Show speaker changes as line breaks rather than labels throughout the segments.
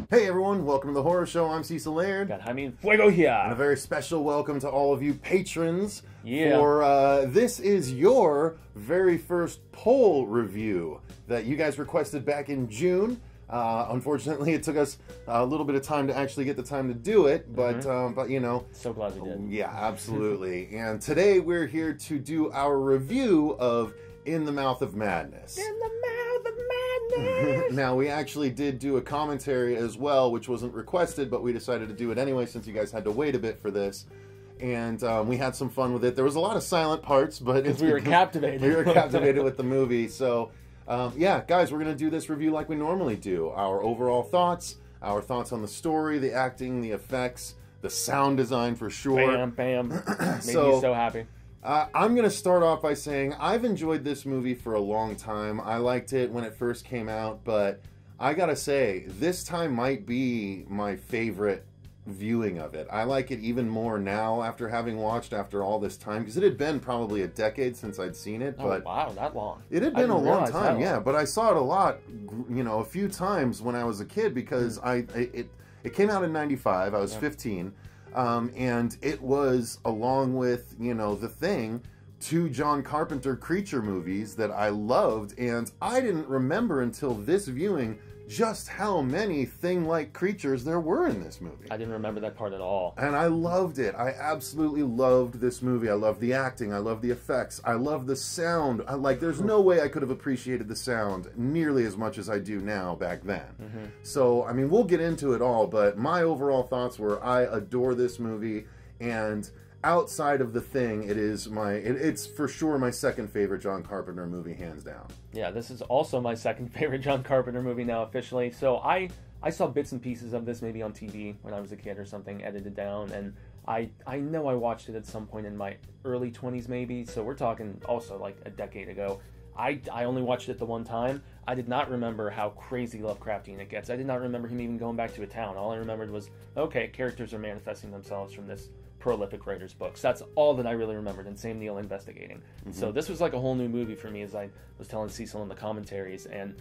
Hey everyone, welcome to the Horror Show. I'm Cecil Laird.
Got Jaime Fuego here.
And a very special welcome to all of you patrons.
Yeah.
For this is your very first poll review that you guys requested back in June. Unfortunately, it took us a little bit of time to actually get the time to do it, but you know.
So glad we did.
Yeah, absolutely. And today we're here to do our review of In the Mouth of Madness.
In the Mouth of Madness.
Now, we actually did do a commentary as well, which wasn't requested, but we decided to do it anyway since you guys had to wait a bit for this. And we had some fun with it. There was a lot of silent parts, but
we were captivated.
We were captivated with the movie. So, yeah, guys, we're going to do this review like we normally do. Our overall thoughts, our thoughts on the story, the acting, the effects, the sound design for sure.
Bam, bam. Made me so happy.
I'm going to start off by saying I've enjoyed this movie for a long time. I liked it when it first came out, but I got to say, this time might be my favorite viewing of it. I like it even more now after having watched after all this time, because it had been probably a decade since I'd seen it. But
oh, wow, that long.
It had been a long time, yeah, but I saw it a lot, you know, a few times when I was a kid, because it came out in 95, I was 15. And it was, along with, you know, The Thing, two John Carpenter creature movies that I loved, and I didn't remember until this viewing just how many thing-like creatures there were in this movie.
I didn't remember that part at all.
And I loved it. I absolutely loved this movie. I loved the acting. I loved the effects. I loved the sound. There's no way I could have appreciated the sound nearly as much as I do now back then. So, I mean, we'll get into it all, but my overall thoughts were I adore this movie, and outside of The Thing, it's for sure my second favorite John Carpenter movie, hands down.
Yeah, this is also my second favorite John Carpenter movie now officially. So I saw bits and pieces of this maybe on TV when I was a kid or something, edited down, and I know I watched it at some point in my early 20s maybe, so we're talking also like a decade ago. I only watched it the one time. I did not remember how crazy Lovecraftian it gets. I did not remember him even going back to a town. All I remembered was, okay, characters are manifesting themselves from this prolific writer's books. That's all that I really remembered, and Sam Neill investigating. So this was like a whole new movie for me, as I was telling Cecil in the commentaries, and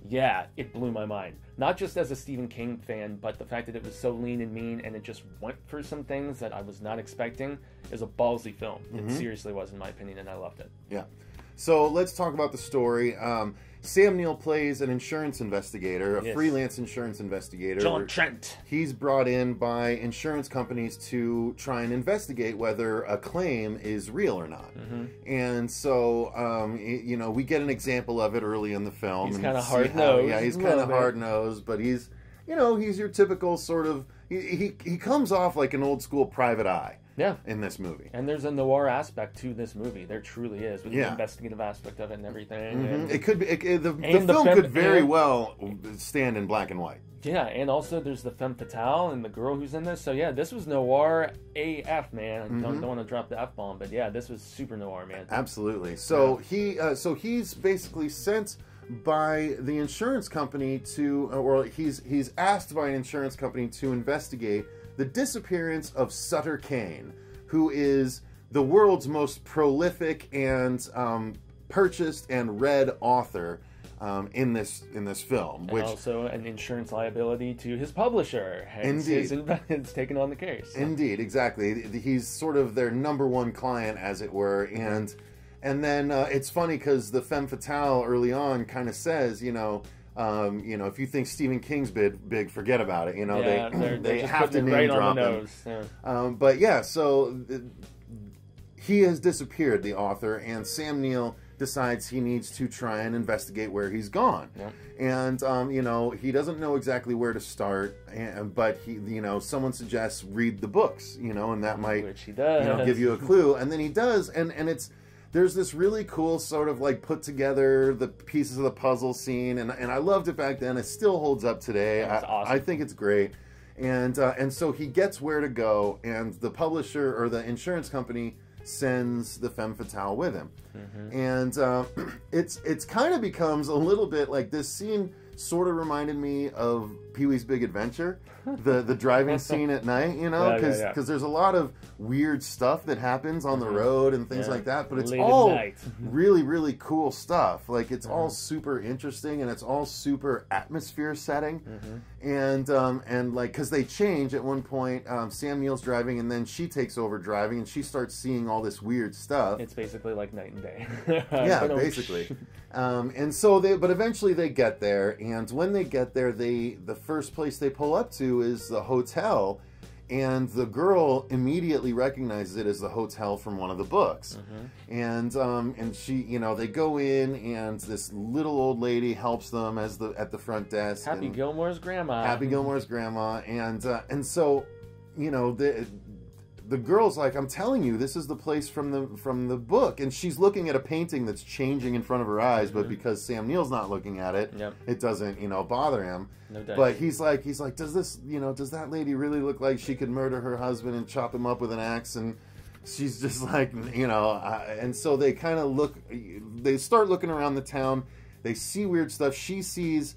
yeah, it blew my mind. Not just as a Stephen King fan, but the fact that it was so lean and mean, and it just went for some things that I was not expecting. Is a ballsy film. It seriously was, in my opinion, and I loved it.
Yeah. So let's talk about the story. Sam Neill plays an insurance investigator, a freelance insurance investigator.
John Trent.
He's brought in by insurance companies to try and investigate whether a claim is real or not. And so, you know, we get an example of it early in the film.
He's kind of hard-nosed.
Yeah, he's kind of hard-nosed, but he's, you know, he's your typical sort of, he comes off like an old-school Private Eye.
Yeah,
in this movie,
and there's a noir aspect to this movie. There truly is, with the investigative aspect of it and everything. And
it could be the film could very well stand in black and white.
Yeah, and also there's the femme fatale and the girl who's in this. So yeah, this was noir AF, man. I don't want to drop the F-bomb, but yeah, this was super noir, man.
Absolutely. So he's basically sent by the insurance company to, or he's asked by an insurance company to investigate the disappearance of Sutter Kane, who is the world's most prolific and purchased and read author in this film,
and also an insurance liability to his publisher. Indeed, his taken on the case.
Indeed, exactly. He's sort of their #1 client, as it were, and then it's funny because the femme fatale early on kind of says, you know, if you think Stephen King's big, forget about it. You know, they have to name drop him. Yeah. But yeah, so he has disappeared, the author, and Sam Neill decides he needs to try and investigate where he's gone. Yeah. And you know, he doesn't know exactly where to start, but someone suggests read the books, you know, and that might give you a clue. And then he does, and there's this really cool sort of like put together the pieces of the puzzle scene, and I loved it back then. It still holds up today.
Awesome.
I think it's great. And so he gets where to go, and the publisher or the insurance company sends the femme fatale with him. And it's kind of becomes a little bit like, this scene sort of reminded me of Pee-wee's Big Adventure, the driving scene at night, you know, because there's a lot of weird stuff that happens on the road and things like that, but it's all really, really cool stuff. Like, it's all super interesting, and it's all super atmosphere setting, and like, because they change at one point. Sam Neill's driving, and then she takes over driving, and she starts seeing all this weird stuff.
It's basically like night and day.
Yeah, basically. And so but eventually they get there, and when they get there, the first place they pull up to is the hotel, and the girl immediately recognizes it as the hotel from one of the books. And she, you know, they go in, and this little old lady helps them at the front desk.
Happy Gilmore's grandma.
Happy Gilmore's grandma, and so, you know, the girl's like, I'm telling you, this is the place from the book, and she's looking at a painting that's changing in front of her eyes, but because Sam Neill's not looking at it, it doesn't, you know, bother him.
No doubt.
But he's like, does that lady really look like she could murder her husband and chop him up with an axe? And she's just like, you know, and so they kind of they start looking around the town. They see weird stuff. She sees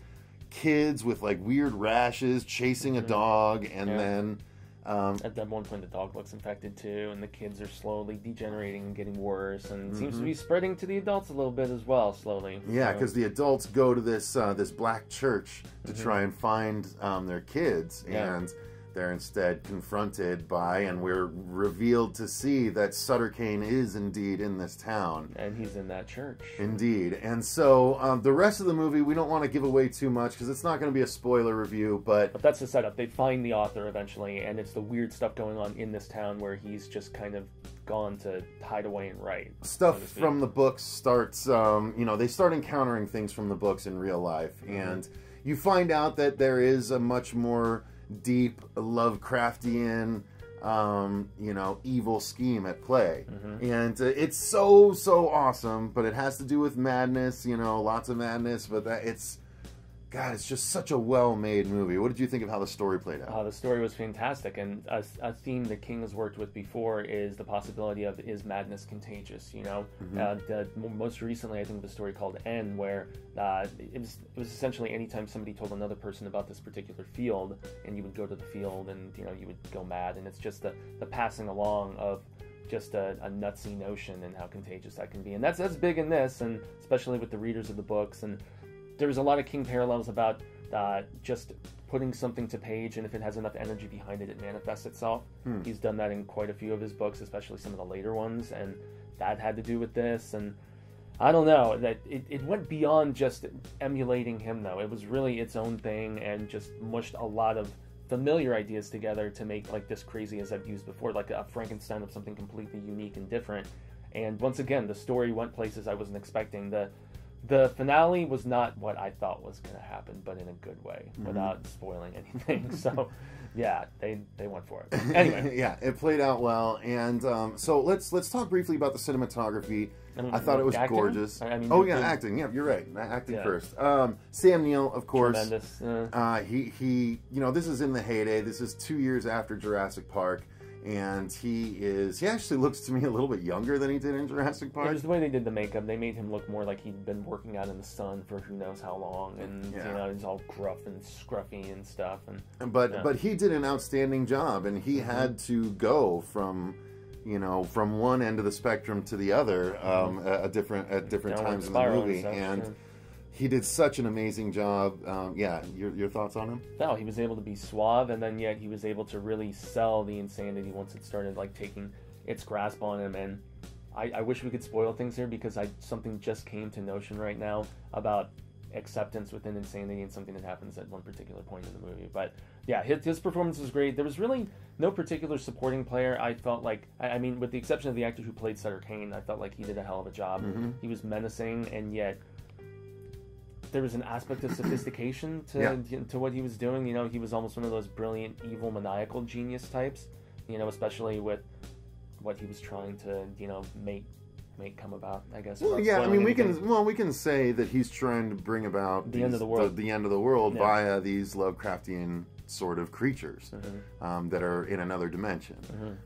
kids with like weird rashes chasing a dog, and then.
At that one point, the dog looks infected too, and the kids are slowly degenerating and getting worse, and seems to be spreading to the adults a little bit as well, slowly.
Yeah, because the adults go to this black church to try and find their kids, and they're instead confronted by, and we're revealed to see that Sutter Kane is indeed in this town.
And he's in that church.
Indeed. And so the rest of the movie, we don't want to give away too much because it's not going to be a spoiler review, but
that's the setup. They find the author eventually, and it's the weird stuff going on in this town where he's just kind of gone to hide away and write.
Stuff from the books starts, you know, they start encountering things from the books in real life, and you find out that there is a much more deep Lovecraftian, you know, evil scheme at play. And it's so awesome, but it has to do with madness, you know, lots of madness, but God, it's just such a well-made movie. What did you think of how the story played out?
The story was fantastic, and a theme that King has worked with before is the possibility of, is madness contagious, you know? Most recently, I think, the story called N, where it was essentially anytime somebody told another person about this particular field, and you would go to the field, and, you know, you would go mad, and it's just the passing along of just a nutsy notion and how contagious that can be. And that's big in this, and especially with the readers of the books, and there was a lot of King parallels about just putting something to page, and if it has enough energy behind it, it manifests itself. He's done that in quite a few of his books, especially some of the later ones, and that had to do with this. And I don't know, that it went beyond just emulating him, though. It was really its own thing, and just mushed a lot of familiar ideas together to make like this crazy, as I've used before, like a Frankenstein of something completely unique and different. And once again, the story went places I wasn't expecting. The finale was not what I thought was going to happen, but in a good way, without spoiling anything. So, yeah, they went for it. Anyway,
yeah, it played out well, and so let's talk briefly about the cinematography. I thought it was gorgeous. Acting. Yeah, you're right. Acting first. Sam Neill, of course.
Tremendous.
He, you know, this is in the heyday. This is 2 years after Jurassic Park. And he actually looks to me a little bit younger than he did in Jurassic Park.
It was the way they did the makeup. They made him look more like he'd been working out in the sun for who knows how long, and you know, he's all gruff and scruffy and stuff. But he did an outstanding job, and he had to go from, you know, from one end of the spectrum to the other at different times in the movie, and he did such an amazing job. Your thoughts on him? No, he was able to be suave, and then yet he was able to really sell the insanity once it started like taking its grasp on him. And I wish we could spoil things here, because something just came to notion right now about acceptance within insanity, and something that happens at one particular point in the movie. But yeah, his performance was great. There was really no particular supporting player. I felt like, I mean, with the exception of the actor who played Sutter Kane, I felt like he did a hell of a job. He was menacing, and yet there was an aspect of sophistication to what he was doing. You know, he was almost one of those brilliant, evil, maniacal genius types. You know, especially with what he was trying to, you know, make come about, I guess.
Well, yeah, I mean, we can say that he's trying to bring about
the end of the world.
The end of the world via these Lovecraftian sort of creatures that are in another dimension.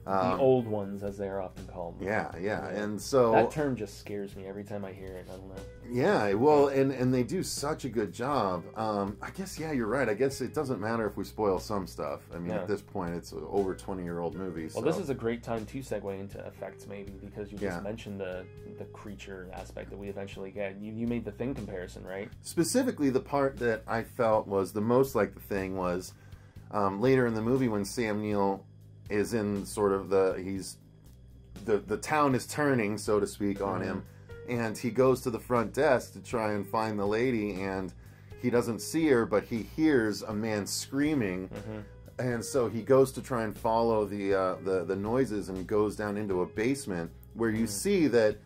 The old ones, as they are often called.
Yeah, and so
that term just scares me every time I hear it. I don't know.
Yeah, well, and they do such a good job. I guess, yeah, you're right. I guess it doesn't matter if we spoil some stuff. I mean, at this point, it's an over 20-year-old movie.
Well, this is a great time to segue into effects, maybe, because you just mentioned the creature aspect that we eventually get. You made the Thing comparison, right? Specifically,
the part that I felt was the most like the Thing was later in the movie when Sam Neill is in sort of the town is turning, so to speak, on him. And he goes to the front desk to try and find the lady, and he doesn't see her, but he hears a man screaming. And so he goes to try and follow the noises, and goes down into a basement where you see that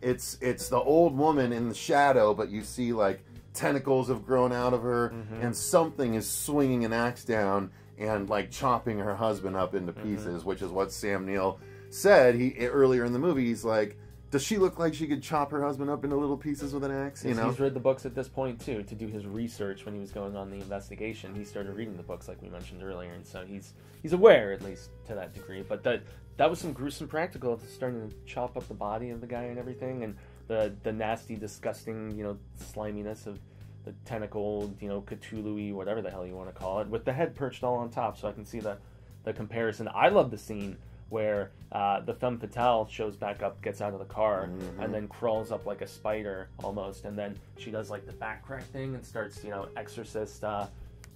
it's the old woman in the shadow, but you see like tentacles have grown out of her, and something is swinging an axe down and like chopping her husband up into pieces, which is what Sam Neill said earlier in the movie. He's like, does she look like she could chop her husband up into little pieces with an axe? You know,
he's read the books at this point too to do his research when he was going on the investigation. He started reading the books like we mentioned earlier, and so he's aware, at least to that degree. But that was some gruesome practical, starting to chop up the body of the guy and everything, and the nasty, disgusting, sliminess of the tentacled, Cthulhu-y, whatever the hell you want to call it, with the head perched all on top. So I can see the comparison. I love the scene where the femme fatale shows back up, gets out of the car, and then crawls up like a spider almost, and then she does like the back crack thing and starts, Exorcist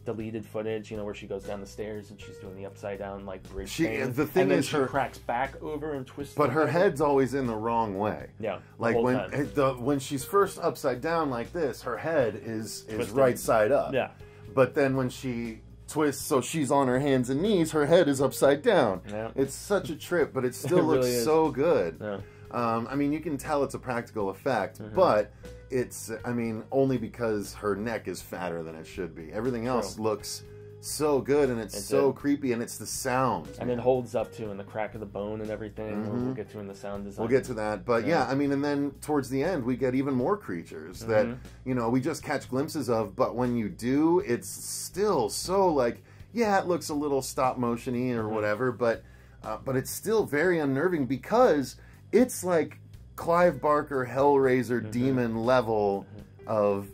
deleted footage, where she goes down the stairs and she's doing the upside down like bridge thing.
The thing
and then
is,
she cracks back over and twists.
But her head's always in the wrong way.
Yeah,
like when she's first upside down like this, her head is right side up.
Yeah,
but then when she twists, so she's on her hands and knees, her head is upside down. Yeah. It's such a trip, but it still looks really so good. Yeah. I mean, you can tell it's a practical effect, but it's, I mean, only because her neck is fatter than it should be. Everything else looks so good, and it's so creepy, and it's the sound.
And it holds up too, and the crack of the bone and everything. We'll get to in the sound design.
We'll get to that, but yeah, I mean, and then towards the end, we get even more creatures that, we just catch glimpses of, but when you do, it's still so like, yeah, it looks a little stop motion-y or whatever, but it's still very unnerving because it's like Clive Barker, Hellraiser, demon level of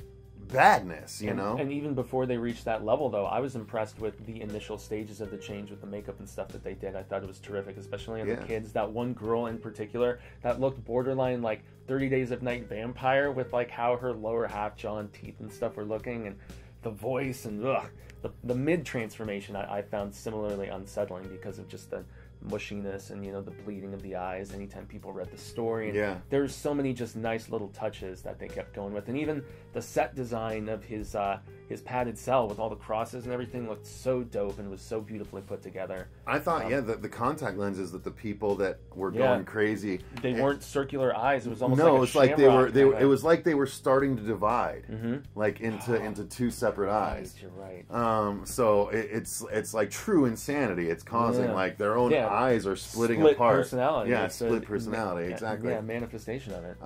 badness, you know?
And even before they reached that level, though, I was impressed with the initial stages of the change with the makeup and stuff that they did. I thought it was terrific, especially on the kids. That one girl in particular that looked borderline like 30 Days of Night Vampire, with like how her lower half jaw and teeth and stuff were looking, and the voice, and the mid transformation I found similarly unsettling because of just the mushiness and the bleeding of the eyes anytime people read the story, and there's so many just nice little touches that they kept going with, and even the set design of his padded cell with all the crosses and everything looked so dope and was so beautifully put together.
I thought the contact lenses that the people that were going crazy,
they weren't circular eyes. It was almost
it's like they were it was like they were starting to divide like into two separate eyes.
You're right.
So it's like true insanity. It's causing like their own eyes are splitting apart.
Personality.
Yeah, split personality. Exactly.
Yeah, manifestation of it.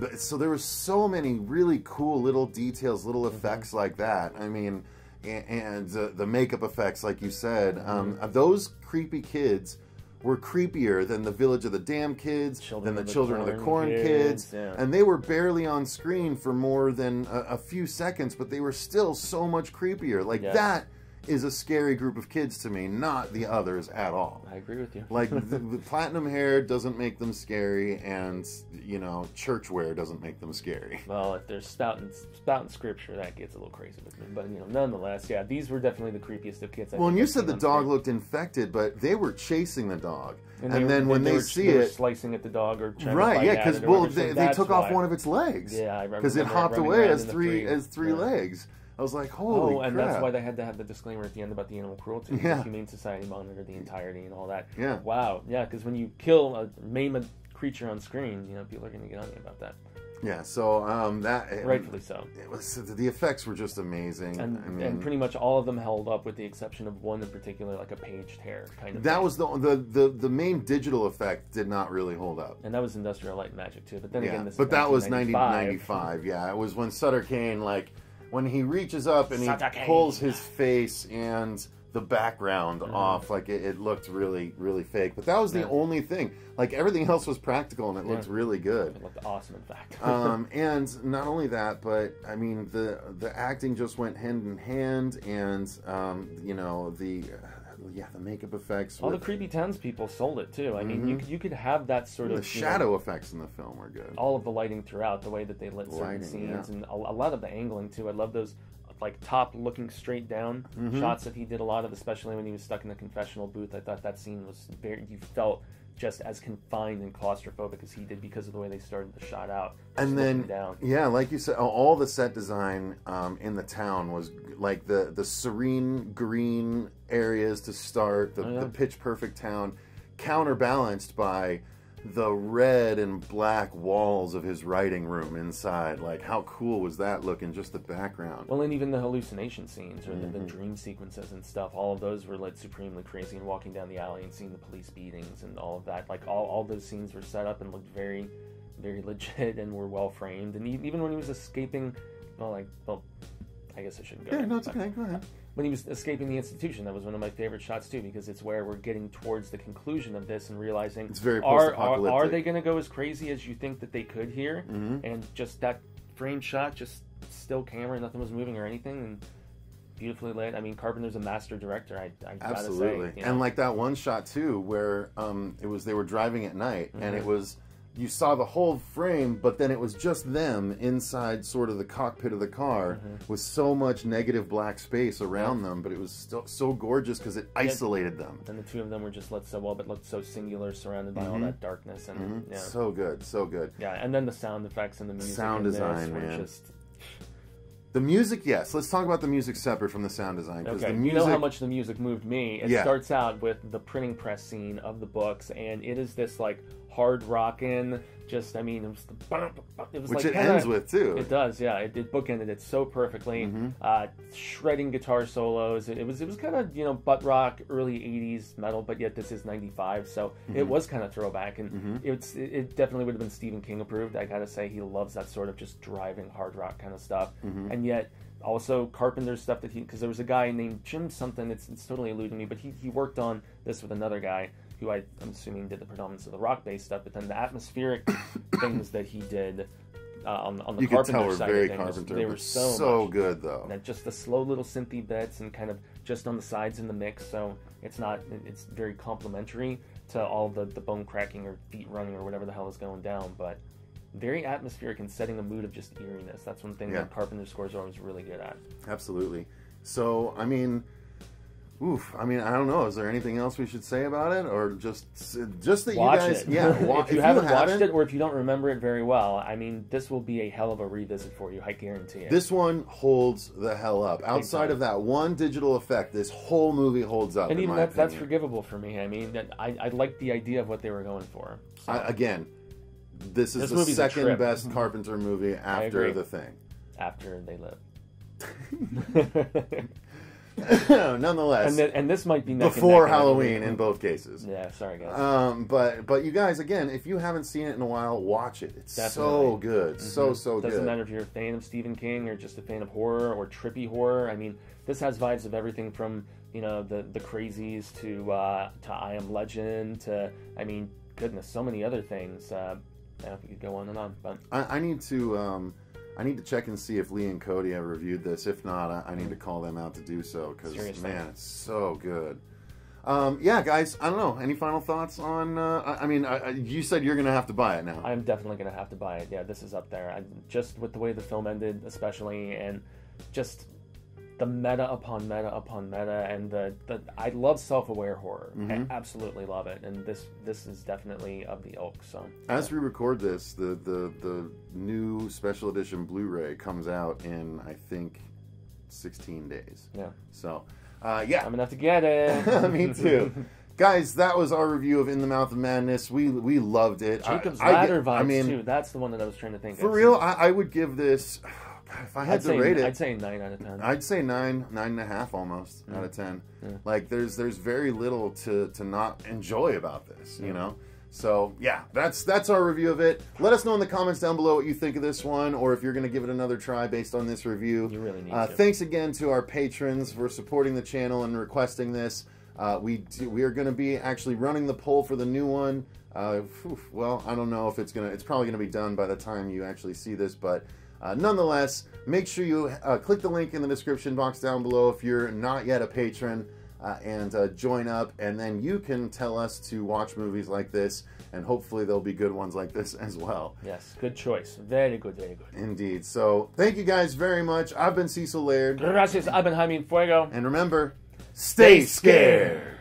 But, so there was so many really cool little details, little effects like that. I mean, and the makeup effects, like you said, those creepy kids were creepier than the Village of the Damned kids, than the Children of the Corn kids, and they were barely on screen for more than a few seconds, but they were still so much creepier. Like that is a scary group of kids to me, not the others at all.
I agree with you.
Like the platinum hair doesn't make them scary, and church wear doesn't make them scary.
Well, if they're spouting scripture, that gets a little crazy with me. But nonetheless, these were definitely the creepiest of kids.
Well, and you said the dog looked infected, but they were chasing the dog, and then when they see it,
slicing at the dog or trying to fight
because they took off one of its legs.
Yeah, I remember.
Because it hopped away as three legs. I was like, holy crap.
That's why they had to have the disclaimer at the end about the animal cruelty. Yeah. The Humane Society monitored the entirety and all that. Yeah. Wow. Yeah, because when you kill maim a creature on screen, people are going to get on you about that.
Yeah, so
rightfully so.
It was, the effects were just amazing,
and pretty much all of them held up, with the exception of one in particular, like a paged hair kind of.
That was the main digital effect did not really hold up,
and that was Industrial Light and Magic too. But then again, this
but that was 1995. Yeah, it was when Sutter Kane when he reaches up and he pulls his face, and the background off. Like it looked really, really fake. But that was the only thing. Like everything else was practical, and it looked really good.
It looked awesome, in fact.
And not only that, but I mean the acting just went hand in hand, and you know the makeup effects.
All the creepy townspeople sold it too. I mean, you could have that sort of
the shadow effects in the film were good.
All of the lighting throughout, the way that they lit certain scenes, and a lot of the angling too. I love those like top looking straight down shots that he did a lot of, especially when he was stuck in the confessional booth. I thought that scene was you felt just as confined and claustrophobic as he did because of the way they started the shot out.
And then, like you said, all the set design in the town was like the serene green areas to start, the pitch perfect town, counterbalanced by the red and black walls of his writing room inside. Like, how cool was that looking, just the background?
Well, and even the hallucination scenes or the dream sequences and stuff, all of those were lit supremely crazy, and walking down the alley and seeing the police beatings and all of that. Like, all those scenes were set up and looked very, very legit and were well framed. And even when he was escaping, I guess I shouldn't go.
Yeah, no, it's okay. Go ahead.
When he was escaping the institution, that was one of my favorite shots too, because it's where we're getting towards the conclusion of this and realizing
it's very post-apocalyptic.
Are they going to go as crazy as you think that they could here? And just that frame shot, just still camera, nothing was moving or anything, and beautifully lit. I mean, Carpenter's a master director. I
absolutely
gotta say,
and like that one shot too, where they were driving at night, and it was. You saw the whole frame, but then it was just them inside sort of the cockpit of the car with so much negative black space around them, but it was still so gorgeous because it isolated them.
And the two of them were just lit so well, but looked so singular, surrounded by all that darkness. And
so good, so good.
Yeah, and then the sound effects and the music.
Sound design, man. The music, yes. Let's talk about the music separate from the sound design.
Okay,
the music...
you know how much the music moved me. It starts out with the printing press scene of the books, and it is this like hard rockin', just, I mean, it was
which
like
it ends with too.
It does, yeah. It bookended it so perfectly. Shredding guitar solos. It was kind of butt rock, early '80s metal, but yet this is '95, so it was kind of throwback, and it definitely would have been Stephen King approved. I gotta say, he loves that sort of just driving hard rock kind of stuff, and yet. Also, Carpenter's stuff that because there was a guy named Jim something, it's totally eluding me, but he worked on this with another guy who I'm assuming did the predominance of the rock-based stuff, but then the atmospheric things that he did on the Carpenter side of things, they were so
good, though.
And just the slow little synthy bits and kind of just on the sides in the mix, so it's very complementary to all the bone cracking or feet running or whatever the hell is going down, but very atmospheric and setting a mood of just eeriness. That's one thing that Carpenter scores are always really good at.
Absolutely. So, I mean, I don't know. Is there anything else we should say about it, or just that
watch
you guys,
it.
If
you haven't watched it, or if you don't remember it very well, I mean, this will be a hell of a revisit for you. I guarantee it.
This one holds the hell up. Outside of that one digital effect, this whole movie holds up.
And even that's forgivable for me. I mean, I like the idea of what they were going for. So.
Again. This is the second best Carpenter movie after The Thing.
After They Live.
Nonetheless.
And this might be
before Halloween in both cases.
Yeah, sorry guys.
But you guys, again, if you haven't seen it in a while, watch it. It's so good. So good.
Doesn't matter if you're a fan of Stephen King or just a fan of horror or trippy horror. I mean, this has vibes of everything from, the crazies to I Am Legend to, I mean, goodness, so many other things. I don't think you could go on and on, but
I need to check and see if Lee and Cody have reviewed this. If not, I need to call them out to do so because man, it's so good. Guys, I don't know. Any final thoughts on? You said you're gonna have to buy it now.
I'm definitely gonna have to buy it. Yeah, this is up there. Just with the way the film ended, especially, and just the meta upon meta upon meta, and I love self-aware horror. I absolutely love it, and this is definitely of the ilk. So
as we record this, the new special edition Blu-ray comes out in I think 16 days. Yeah. So I'm
gonna have to get it.
Me too. Guys, that was our review of In the Mouth of Madness. We loved it.
Jacob's Ladder vibes too. That's the one that I was trying to think of.
For real, I would give this. If I had to rate it,
I'd say 9 out of 10.
I'd say 9.5 almost out of 10. Yeah. Like there's very little to not enjoy about this, you know. So yeah, that's our review of it. Let us know in the comments down below what you think of this one, or if you're going to give it another try based on this review.
You really need to.
Thanks again to our patrons for supporting the channel and requesting this. We are going to be actually running the poll for the new one. Well, I don't know if it's probably going to be done by the time you actually see this, but nonetheless, make sure you click the link in the description box down below if you're not yet a patron, and join up, and then you can tell us to watch movies like this, and hopefully there'll be good ones like this as well.
Yes, good choice. Very good, very good.
Indeed. So, thank you guys very much. I've been Cecil Laird.
Gracias, I've been Jaime Fuego.
And remember, stay scared!